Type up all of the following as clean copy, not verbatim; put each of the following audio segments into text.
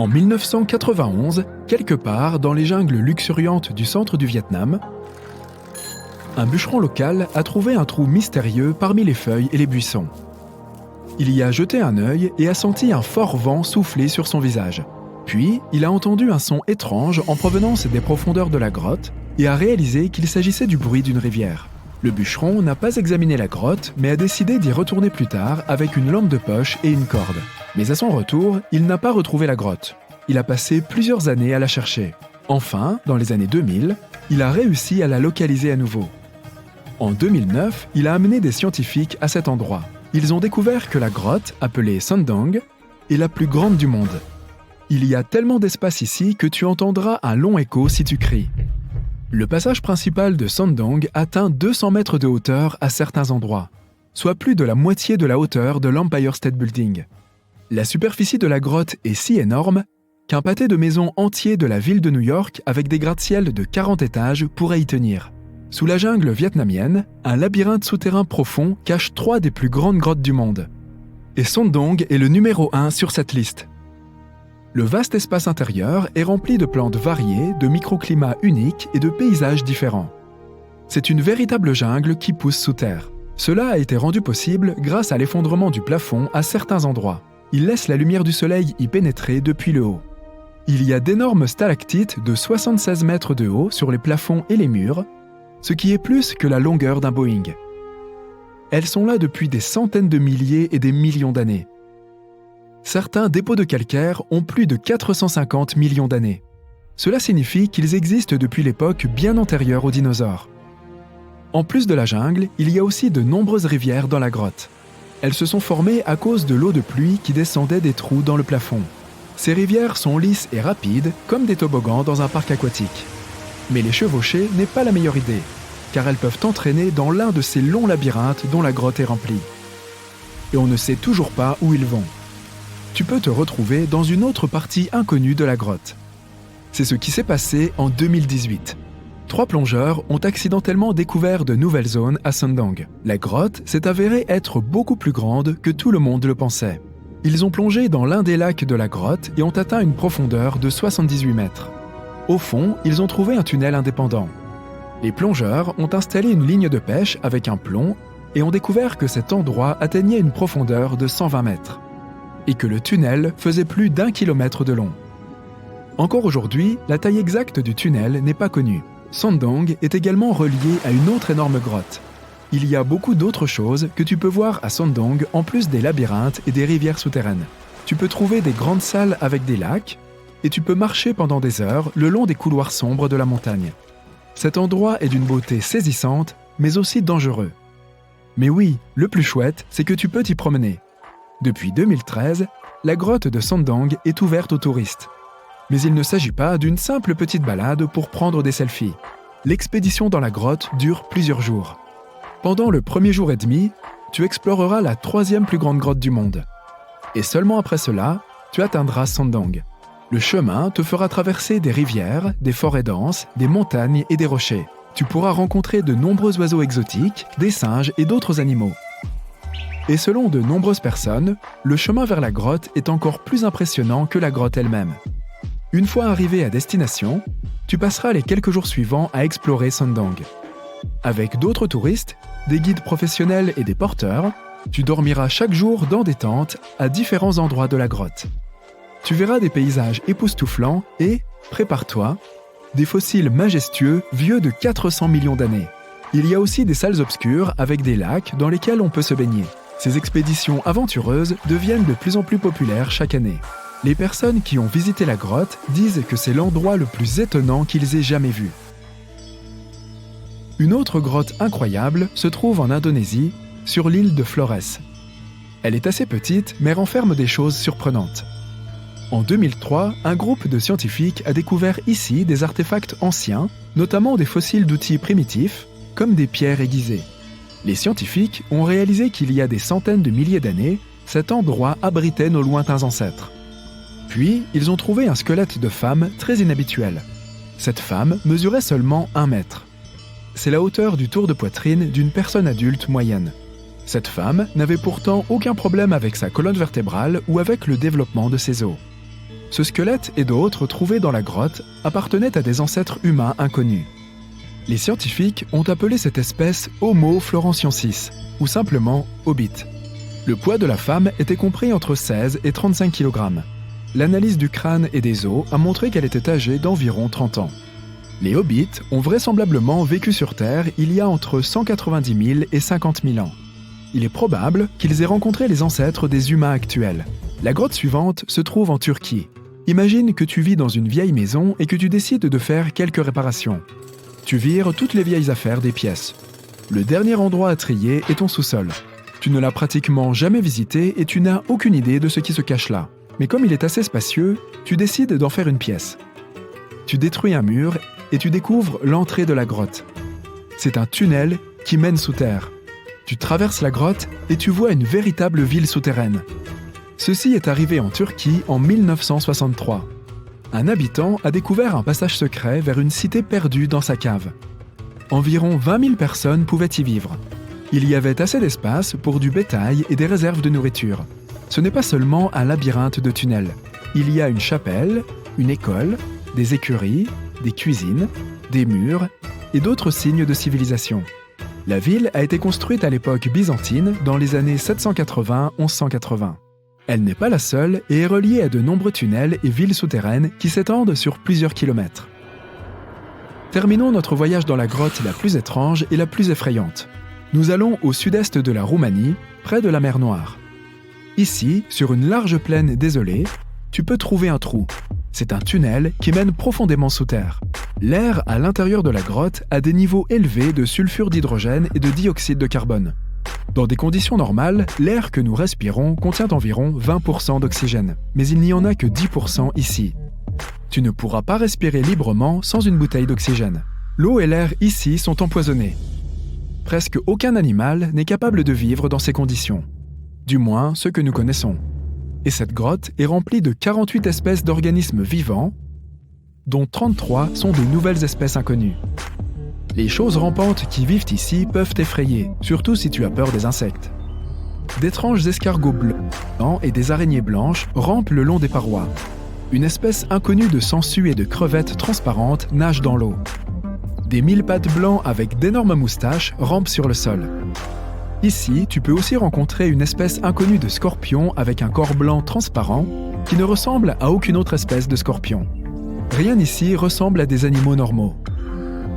En 1991, quelque part dans les jungles luxuriantes du centre du Vietnam, un bûcheron local a trouvé un trou mystérieux parmi les feuilles et les buissons. Il y a jeté un œil et a senti un fort vent souffler sur son visage. Puis, il a entendu un son étrange en provenance des profondeurs de la grotte et a réalisé qu'il s'agissait du bruit d'une rivière. Le bûcheron n'a pas examiné la grotte, mais a décidé d'y retourner plus tard avec une lampe de poche et une corde. Mais à son retour, il n'a pas retrouvé la grotte. Il a passé plusieurs années à la chercher. Enfin, dans les années 2000, il a réussi à la localiser à nouveau. En 2009, il a amené des scientifiques à cet endroit. Ils ont découvert que la grotte, appelée Sondong, est la plus grande du monde. Il y a tellement d'espace ici que tu entendras un long écho si tu cries. Le passage principal de Sondong atteint 200 mètres de hauteur à certains endroits, soit plus de la moitié de la hauteur de l'Empire State Building. La superficie de la grotte est si énorme qu'un pâté de maisons entier de la ville de New York avec des gratte-ciel de 40 étages pourrait y tenir. Sous la jungle vietnamienne, un labyrinthe souterrain profond cache 3 des plus grandes grottes du monde. Et Sondong est le numéro 1 sur cette liste. Le vaste espace intérieur est rempli de plantes variées, de microclimats uniques et de paysages différents. C'est une véritable jungle qui pousse sous terre. Cela a été rendu possible grâce à l'effondrement du plafond à certains endroits. Il laisse la lumière du soleil y pénétrer depuis le haut. Il y a d'énormes stalactites de 76 mètres de haut sur les plafonds et les murs, ce qui est plus que la longueur d'un Boeing. Elles sont là depuis des centaines de milliers et des millions d'années. Certains dépôts de calcaire ont plus de 450 millions d'années. Cela signifie qu'ils existent depuis l'époque bien antérieure aux dinosaures. En plus de la jungle, il y a aussi de nombreuses rivières dans la grotte. Elles se sont formées à cause de l'eau de pluie qui descendait des trous dans le plafond. Ces rivières sont lisses et rapides, comme des toboggans dans un parc aquatique. Mais les chevaucher n'est pas la meilleure idée, car elles peuvent t'entraîner dans l'un de ces longs labyrinthes dont la grotte est remplie. Et on ne sait toujours pas où ils vont. Tu peux te retrouver dans une autre partie inconnue de la grotte. C'est ce qui s'est passé en 2018. 3 plongeurs ont accidentellement découvert de nouvelles zones à Sondong. La grotte s'est avérée être beaucoup plus grande que tout le monde le pensait. Ils ont plongé dans l'un des lacs de la grotte et ont atteint une profondeur de 78 mètres. Au fond, ils ont trouvé un tunnel indépendant. Les plongeurs ont installé une ligne de pêche avec un plomb et ont découvert que cet endroit atteignait une profondeur de 120 mètres et que le tunnel faisait plus d'1 kilomètre de long. Encore aujourd'hui, la taille exacte du tunnel n'est pas connue. Sondong est également relié à une autre énorme grotte. Il y a beaucoup d'autres choses que tu peux voir à Sondong en plus des labyrinthes et des rivières souterraines. Tu peux trouver des grandes salles avec des lacs et tu peux marcher pendant des heures le long des couloirs sombres de la montagne. Cet endroit est d'une beauté saisissante, mais aussi dangereux. Mais oui, le plus chouette, c'est que tu peux t'y promener. Depuis 2013, la grotte de Sondong est ouverte aux touristes. Mais il ne s'agit pas d'une simple petite balade pour prendre des selfies. L'expédition dans la grotte dure plusieurs jours. Pendant le premier jour et demi, tu exploreras la 3e plus grande grotte du monde. Et seulement après cela, tu atteindras Sondong. Le chemin te fera traverser des rivières, des forêts denses, des montagnes et des rochers. Tu pourras rencontrer de nombreux oiseaux exotiques, des singes et d'autres animaux. Et selon de nombreuses personnes, le chemin vers la grotte est encore plus impressionnant que la grotte elle-même. Une fois arrivé à destination, tu passeras les quelques jours suivants à explorer Sondong. Avec d'autres touristes, des guides professionnels et des porteurs, tu dormiras chaque jour dans des tentes à différents endroits de la grotte. Tu verras des paysages époustouflants et, prépare-toi, des fossiles majestueux vieux de 400 millions d'années. Il y a aussi des salles obscures avec des lacs dans lesquels on peut se baigner. Ces expéditions aventureuses deviennent de plus en plus populaires chaque année. Les personnes qui ont visité la grotte disent que c'est l'endroit le plus étonnant qu'ils aient jamais vu. Une autre grotte incroyable se trouve en Indonésie, sur l'île de Flores. Elle est assez petite, mais renferme des choses surprenantes. En 2003, un groupe de scientifiques a découvert ici des artefacts anciens, notamment des fossiles d'outils primitifs, comme des pierres aiguisées. Les scientifiques ont réalisé qu'il y a des centaines de milliers d'années, cet endroit abritait nos lointains ancêtres. Puis, ils ont trouvé un squelette de femme très inhabituel. Cette femme mesurait seulement 1 mètre. C'est la hauteur du tour de poitrine d'une personne adulte moyenne. Cette femme n'avait pourtant aucun problème avec sa colonne vertébrale ou avec le développement de ses os. Ce squelette et d'autres trouvés dans la grotte appartenaient à des ancêtres humains inconnus. Les scientifiques ont appelé cette espèce Homo florentiensis, ou simplement Hobbit. Le poids de la femme était compris entre 16 et 35 kg. L'analyse du crâne et des os a montré qu'elle était âgée d'environ 30 ans. Les Hobbits ont vraisemblablement vécu sur Terre il y a entre 190 000 et 50 000 ans. Il est probable qu'ils aient rencontré les ancêtres des humains actuels. La grotte suivante se trouve en Turquie. Imagine que tu vis dans une vieille maison et que tu décides de faire quelques réparations. Tu vires toutes les vieilles affaires des pièces. Le dernier endroit à trier est ton sous-sol. Tu ne l'as pratiquement jamais visité et tu n'as aucune idée de ce qui se cache là. Mais comme il est assez spacieux, tu décides d'en faire une pièce. Tu détruis un mur et tu découvres l'entrée de la grotte. C'est un tunnel qui mène sous terre. Tu traverses la grotte et tu vois une véritable ville souterraine. Ceci est arrivé en Turquie en 1963. Un habitant a découvert un passage secret vers une cité perdue dans sa cave. Environ 20 000 personnes pouvaient y vivre. Il y avait assez d'espace pour du bétail et des réserves de nourriture. Ce n'est pas seulement un labyrinthe de tunnels. Il y a une chapelle, une école, des écuries, des cuisines, des murs et d'autres signes de civilisation. La ville a été construite à l'époque byzantine dans les années 780-1180. Elle n'est pas la seule et est reliée à de nombreux tunnels et villes souterraines qui s'étendent sur plusieurs kilomètres. Terminons notre voyage dans la grotte la plus étrange et la plus effrayante. Nous allons au sud-est de la Roumanie, près de la mer Noire. Ici, sur une large plaine désolée, tu peux trouver un trou. C'est un tunnel qui mène profondément sous terre. L'air à l'intérieur de la grotte a des niveaux élevés de sulfure d'hydrogène et de dioxyde de carbone. Dans des conditions normales, l'air que nous respirons contient environ 20% d'oxygène, mais il n'y en a que 10% ici. Tu ne pourras pas respirer librement sans une bouteille d'oxygène. L'eau et l'air ici sont empoisonnés. Presque aucun animal n'est capable de vivre dans ces conditions. Du moins, ceux que nous connaissons. Et cette grotte est remplie de 48 espèces d'organismes vivants, dont 33 sont de nouvelles espèces inconnues. Les choses rampantes qui vivent ici peuvent t'effrayer, surtout si tu as peur des insectes. D'étranges escargots blancs et des araignées blanches rampent le long des parois. Une espèce inconnue de sangsues et de crevettes transparentes nage dans l'eau. Des mille-pattes blancs avec d'énormes moustaches rampent sur le sol. Ici, tu peux aussi rencontrer une espèce inconnue de scorpion avec un corps blanc transparent qui ne ressemble à aucune autre espèce de scorpion. Rien ici ressemble à des animaux normaux.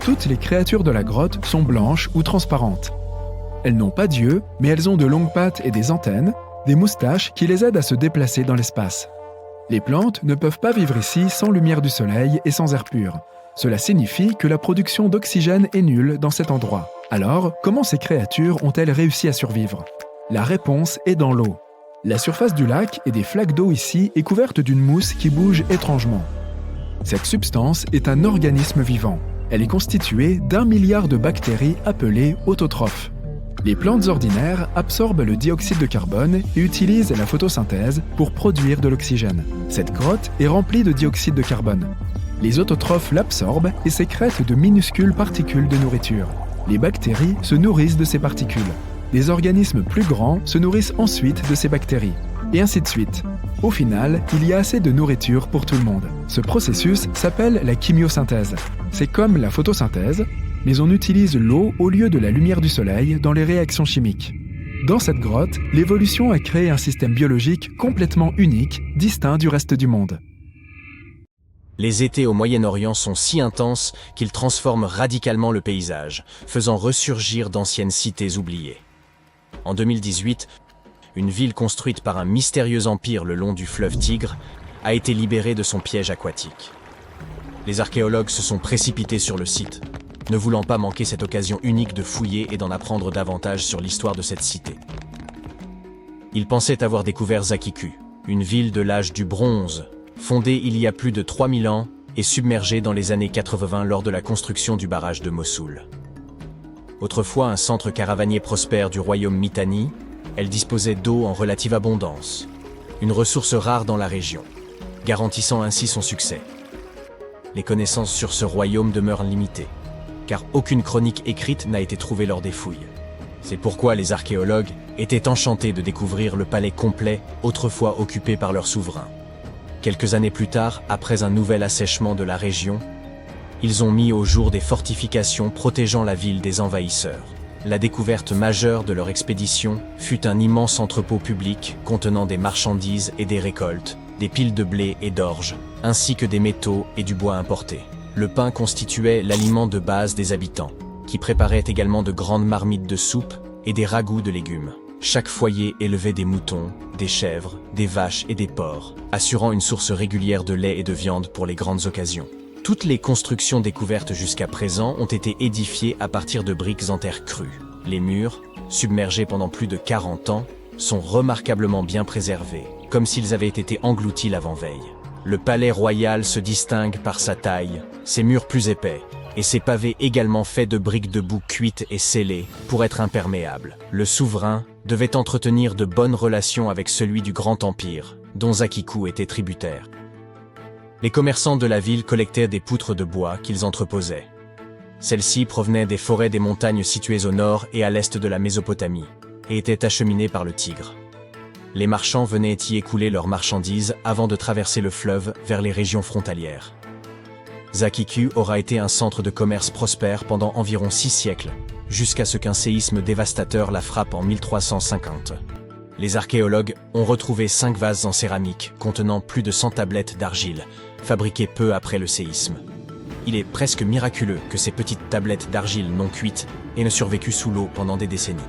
Toutes les créatures de la grotte sont blanches ou transparentes. Elles n'ont pas d'yeux, mais elles ont de longues pattes et des antennes, des moustaches qui les aident à se déplacer dans l'espace. Les plantes ne peuvent pas vivre ici sans lumière du soleil et sans air pur. Cela signifie que la production d'oxygène est nulle dans cet endroit. Alors, comment ces créatures ont-elles réussi à survivre? La réponse est dans l'eau. La surface du lac et des flaques d'eau ici est couverte d'une mousse qui bouge étrangement. Cette substance est un organisme vivant. Elle est constituée d'1 milliard de bactéries appelées autotrophes. Les plantes ordinaires absorbent le dioxyde de carbone et utilisent la photosynthèse pour produire de l'oxygène. Cette grotte est remplie de dioxyde de carbone. Les autotrophes l'absorbent et sécrètent de minuscules particules de nourriture. Les bactéries se nourrissent de ces particules. Des organismes plus grands se nourrissent ensuite de ces bactéries. Et ainsi de suite. Au final, il y a assez de nourriture pour tout le monde. Ce processus s'appelle la chimiosynthèse. C'est comme la photosynthèse, mais on utilise l'eau au lieu de la lumière du soleil dans les réactions chimiques. Dans cette grotte, l'évolution a créé un système biologique complètement unique, distinct du reste du monde. Les étés au Moyen-Orient sont si intenses qu'ils transforment radicalement le paysage, faisant ressurgir d'anciennes cités oubliées. En 2018, une ville construite par un mystérieux empire le long du fleuve Tigre a été libérée de son piège aquatique. Les archéologues se sont précipités sur le site, ne voulant pas manquer cette occasion unique de fouiller et d'en apprendre davantage sur l'histoire de cette cité. Ils pensaient avoir découvert Zakiku, une ville de l'âge du bronze, fondée il y a plus de 3000 ans et submergée dans les années 80 lors de la construction du barrage de Mossoul. Autrefois un centre caravanier prospère du royaume Mitanni, elle disposait d'eau en relative abondance, une ressource rare dans la région, garantissant ainsi son succès. Les connaissances sur ce royaume demeurent limitées, car aucune chronique écrite n'a été trouvée lors des fouilles. C'est pourquoi les archéologues étaient enchantés de découvrir le palais complet, autrefois occupé par leur souverain. Quelques années plus tard, après un nouvel assèchement de la région, ils ont mis au jour des fortifications protégeant la ville des envahisseurs. La découverte majeure de leur expédition fut un immense entrepôt public contenant des marchandises et des récoltes, des piles de blé et d'orge, ainsi que des métaux et du bois importés. Le pain constituait l'aliment de base des habitants, qui préparaient également de grandes marmites de soupe et des ragoûts de légumes. Chaque foyer élevait des moutons, des chèvres, des vaches et des porcs, assurant une source régulière de lait et de viande pour les grandes occasions. Toutes les constructions découvertes jusqu'à présent ont été édifiées à partir de briques en terre crue. Les murs, submergés pendant plus de 40 ans, sont remarquablement bien préservés, comme s'ils avaient été engloutis l'avant-veille. Le palais royal se distingue par sa taille, ses murs plus épais, et ses pavés également faits de briques de boue cuites et scellées pour être imperméables. Le souverain devait entretenir de bonnes relations avec celui du Grand Empire, dont Zakiku était tributaire. Les commerçants de la ville collectaient des poutres de bois qu'ils entreposaient. Celles-ci provenaient des forêts des montagnes situées au nord et à l'est de la Mésopotamie, et étaient acheminées par le Tigre. Les marchands venaient y écouler leurs marchandises avant de traverser le fleuve vers les régions frontalières. Zakiku aura été un centre de commerce prospère pendant environ 6 siècles, jusqu'à ce qu'un séisme dévastateur la frappe en 1350. Les archéologues ont retrouvé 5 vases en céramique contenant plus de 100 tablettes d'argile, fabriquées peu après le séisme. Il est presque miraculeux que ces petites tablettes d'argile non cuites aient survécu sous l'eau pendant des décennies.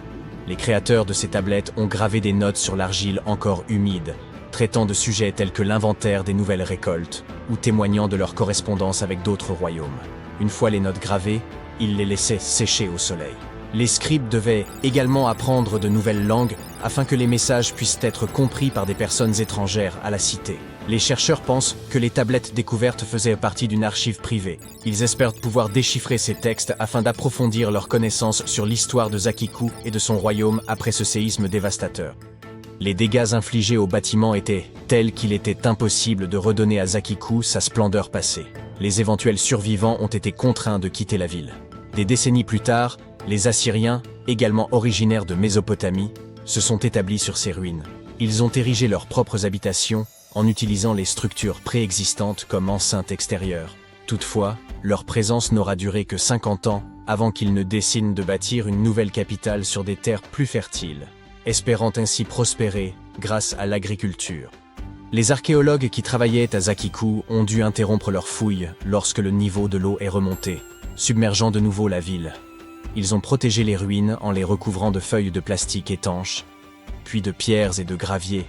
Les créateurs de ces tablettes ont gravé des notes sur l'argile encore humide, traitant de sujets tels que l'inventaire des nouvelles récoltes ou témoignant de leur correspondance avec d'autres royaumes. Une fois les notes gravées, ils les laissaient sécher au soleil. Les scribes devaient également apprendre de nouvelles langues afin que les messages puissent être compris par des personnes étrangères à la cité. Les chercheurs pensent que les tablettes découvertes faisaient partie d'une archive privée. Ils espèrent pouvoir déchiffrer ces textes afin d'approfondir leurs connaissances sur l'histoire de Zakiku et de son royaume après ce séisme dévastateur. Les dégâts infligés au bâtiment étaient tels qu'il était impossible de redonner à Zakiku sa splendeur passée. Les éventuels survivants ont été contraints de quitter la ville. Des décennies plus tard, les Assyriens, également originaires de Mésopotamie, se sont établis sur ces ruines. Ils ont érigé leurs propres habitations en utilisant les structures préexistantes comme enceintes extérieures. Toutefois, leur présence n'aura duré que 50 ans avant qu'ils ne dessinent de bâtir une nouvelle capitale sur des terres plus fertiles, espérant ainsi prospérer grâce à l'agriculture. Les archéologues qui travaillaient à Zakiku ont dû interrompre leurs fouilles lorsque le niveau de l'eau est remonté, submergeant de nouveau la ville. Ils ont protégé les ruines en les recouvrant de feuilles de plastique étanches, puis de pierres et de gravier,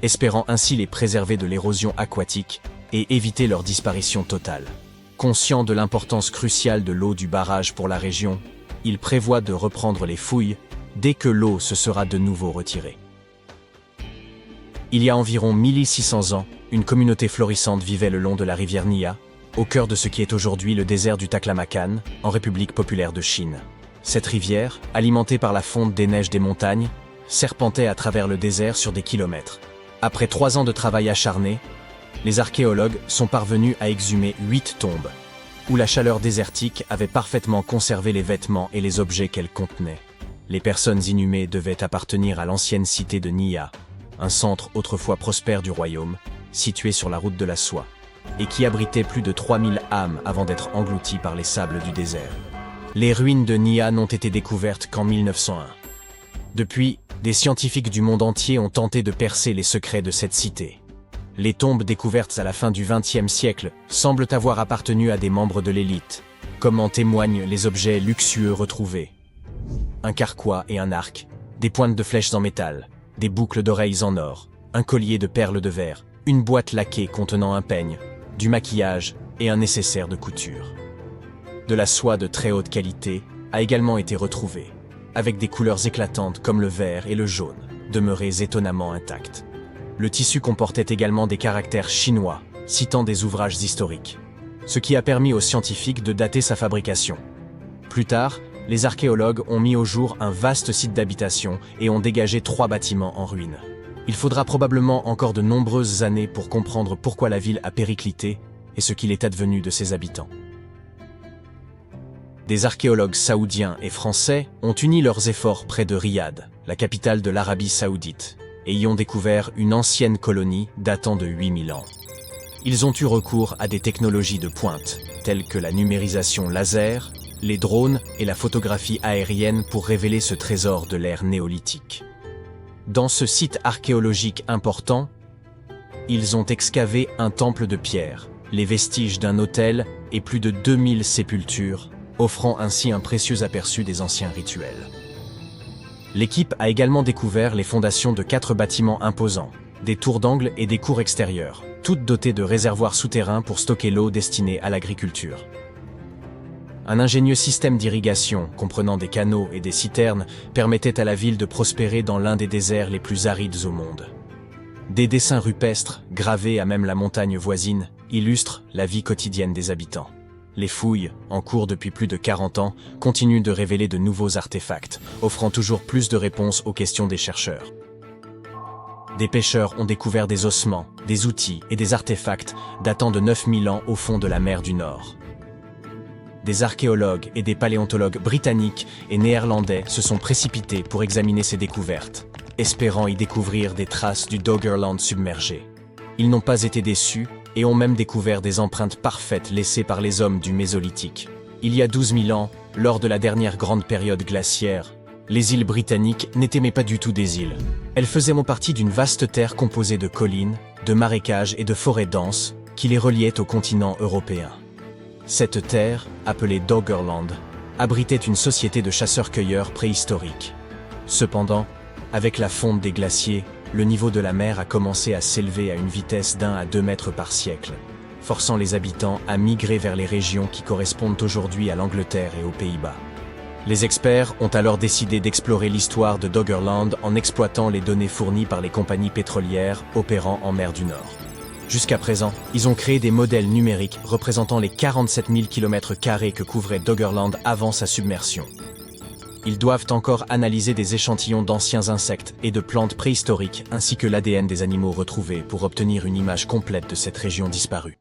espérant ainsi les préserver de l'érosion aquatique et éviter leur disparition totale. Conscients de l'importance cruciale de l'eau du barrage pour la région, ils prévoient de reprendre les fouilles dès que l'eau se sera de nouveau retirée. Il y a environ 1600 ans, une communauté florissante vivait le long de la rivière Nia, au cœur de ce qui est aujourd'hui le désert du Taklamakan, en République populaire de Chine. Cette rivière, alimentée par la fonte des neiges des montagnes, serpentait à travers le désert sur des kilomètres. Après 3 ans de travail acharné, les archéologues sont parvenus à exhumer 8 tombes, où la chaleur désertique avait parfaitement conservé les vêtements et les objets qu'elles contenaient. Les personnes inhumées devaient appartenir à l'ancienne cité de Nia, un centre autrefois prospère du royaume, situé sur la route de la soie, et qui abritait plus de 3000 âmes avant d'être englouti par les sables du désert. Les ruines de Nia n'ont été découvertes qu'en 1901. Depuis, des scientifiques du monde entier ont tenté de percer les secrets de cette cité. Les tombes découvertes à la fin du XXe siècle semblent avoir appartenu à des membres de l'élite, comme en témoignent les objets luxueux retrouvés. Un carquois et un arc, des pointes de flèches en métal, des boucles d'oreilles en or, un collier de perles de verre, une boîte laquée contenant un peigne, du maquillage et un nécessaire de couture. De la soie de très haute qualité a également été retrouvée, avec des couleurs éclatantes comme le vert et le jaune, demeurées étonnamment intactes. Le tissu comportait également des caractères chinois, citant des ouvrages historiques, ce qui a permis aux scientifiques de dater sa fabrication. Plus tard, les archéologues ont mis au jour un vaste site d'habitation et ont dégagé 3 bâtiments en ruine. Il faudra probablement encore de nombreuses années pour comprendre pourquoi la ville a périclité et ce qu'il est advenu de ses habitants. Des archéologues saoudiens et français ont uni leurs efforts près de Riyad, la capitale de l'Arabie saoudite, et y ont découvert une ancienne colonie datant de 8000 ans. ils ont eu recours à des technologies de pointe, telles que la numérisation laser, les drones et la photographie aérienne pour révéler ce trésor de l'ère néolithique. Dans ce site archéologique important, ils ont excavé un temple de pierre, les vestiges d'un autel et plus de 2000 sépultures, offrant ainsi un précieux aperçu des anciens rituels. L'équipe a également découvert les fondations de 4 bâtiments imposants, des tours d'angle et des cours extérieures, toutes dotées de réservoirs souterrains pour stocker l'eau destinée à l'agriculture. Un ingénieux système d'irrigation, comprenant des canaux et des citernes, permettait à la ville de prospérer dans l'un des déserts les plus arides au monde. Des dessins rupestres, gravés à même la montagne voisine, illustrent la vie quotidienne des habitants. Les fouilles, en cours depuis plus de 40 ans, continuent de révéler de nouveaux artefacts, offrant toujours plus de réponses aux questions des chercheurs. Des pêcheurs ont découvert des ossements, des outils et des artefacts datant de 9000 ans au fond de la mer du Nord. Des archéologues et des paléontologues britanniques et néerlandais se sont précipités pour examiner ces découvertes, espérant y découvrir des traces du Doggerland submergé. Ils n'ont pas été déçus et ont même découvert des empreintes parfaites laissées par les hommes du Mésolithique. Il y a 12 000 ans, lors de la dernière grande période glaciaire, les îles britanniques n'étaient mais pas du tout des îles. Elles faisaient partie d'une vaste terre composée de collines, de marécages et de forêts denses qui les reliaient au continent européen. Cette terre, appelée Doggerland, abritait une société de chasseurs-cueilleurs préhistoriques. Cependant, avec la fonte des glaciers, le niveau de la mer a commencé à s'élever à une vitesse d'1 à 2 mètres par siècle, forçant les habitants à migrer vers les régions qui correspondent aujourd'hui à l'Angleterre et aux Pays-Bas. Les experts ont alors décidé d'explorer l'histoire de Doggerland en exploitant les données fournies par les compagnies pétrolières opérant en mer du Nord. Jusqu'à présent, ils ont créé des modèles numériques représentant les 47 000 km² que couvrait Doggerland avant sa submersion. Ils doivent encore analyser des échantillons d'anciens insectes et de plantes préhistoriques ainsi que l'ADN des animaux retrouvés pour obtenir une image complète de cette région disparue.